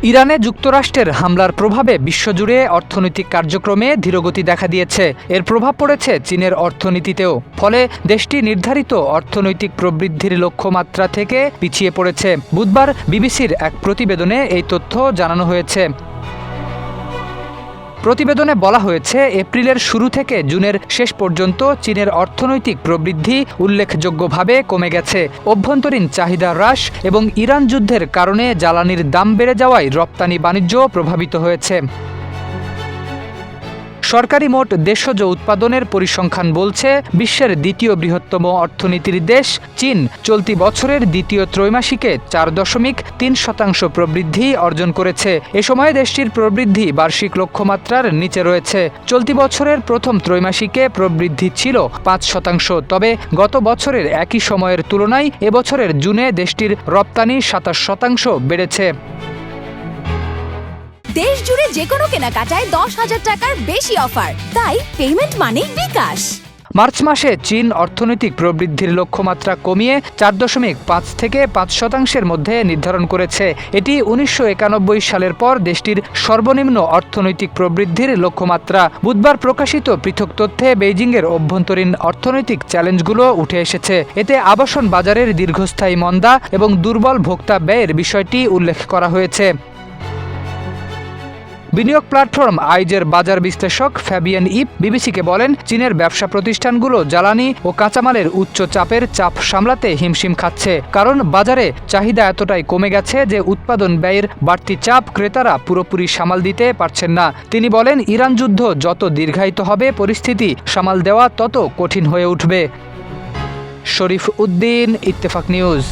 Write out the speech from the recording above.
ইরানে যুক্তরাষ্ট্রের হামলার প্রভাবে বিশ্বজুড়ে অর্থনৈতিক কার্যক্রমে ধীরগতি দেখা দিয়েছে। এর প্রভাব পড়েছে চীনের অর্থনীতিতেও। ফলে দেশটি নির্ধারিত অর্থনৈতিক প্রবৃদ্ধির লক্ষ্যমাত্রা থেকে পিছিয়ে পড়েছে। বুধবার বিবিসির এক প্রতিবেদনে এই তথ্য জানানো হয়েছে। প্রতিবেদনে বলা হয়েছে, এপ্রিলের শুরু থেকে জুনের শেষ পর্যন্ত চীনের অর্থনৈতিক প্রবৃদ্ধি উল্লেখযোগ্যভাবে কমে গেছে। অভ্যন্তরীণ চাহিদা হ্রাস এবং ইরান যুদ্ধের কারণে জ্বালানির দাম বেড়ে যাওয়ায় রপ্তানি বাণিজ্য প্রভাবিত হয়েছে। সরকারি মোট দেশজ উৎপাদনের পরিসংখ্যান বলছে, বিশ্বের দ্বিতীয় বৃহত্তম অর্থনীতির দেশ চীন চলতি বছরের দ্বিতীয় ত্রৈমাসিকে 4.3% প্রবৃদ্ধি অর্জন করেছে। এ সময় দেশটির প্রবৃদ্ধি বার্ষিক লক্ষ্যমাত্রার নিচে রয়েছে। চলতি বছরের প্রথম ত্রৈমাসিকে প্রবৃদ্ধি ছিল 5%। তবে গত বছরের একই সময়ের তুলনায় এবছরের জুনে দেশটির রপ্তানি 27% বেড়েছে। দেশ জুড়ে যে কোনো কেনাকাটায় 10,000 টাকার বেশি অফার, তাই পেমেন্ট মানেই বিকাশ। মার্চ মাসে চীন অর্থনৈতিক প্রবৃদ্ধির লক্ষ্যমাত্রা কমিয়ে 4.5 থেকে 5% মধ্যে নির্ধারণ করেছে। এটি 1991 সালের পর দেশটির সর্বনিম্ন অর্থনৈতিক প্রবৃদ্ধির লক্ষ্যমাত্রা। বুধবার প্রকাশিত পৃথক তথ্যে বেইজিংয়ের অভ্যন্তরীণ অর্থনৈতিক চ্যালেঞ্জগুলো উঠে এসেছে। এতে আবাসন বাজারের দীর্ঘস্থায়ী মন্দা এবং দুর্বল ভোক্তা ব্যয়ের বিষয়টি উল্লেখ করা হয়েছে। বিনিয়োগ প্ল্যাটফর্ম আইজের বাজার বিশ্লেষক ফ্যাবিয়ান ইপ বিবিসিকে বলেন, চীনের ব্যবসা প্রতিষ্ঠানগুলো জ্বালানি ও কাঁচামালের উচ্চ চাপের চাপ সামলাতে হিমশিম খাচ্ছে। কারণ বাজারে চাহিদা এতটাই কমে গেছে যে উৎপাদন ব্যয়ের বাড়তি চাপ ক্রেতারা পুরোপুরি সামাল দিতে পারছেন না। তিনি বলেন, ইরান যুদ্ধ যত দীর্ঘায়িত হবে পরিস্থিতি সামাল দেওয়া তত কঠিন হয়ে উঠবে। শরীফ উদ্দিন, ইত্তেফাক নিউজ।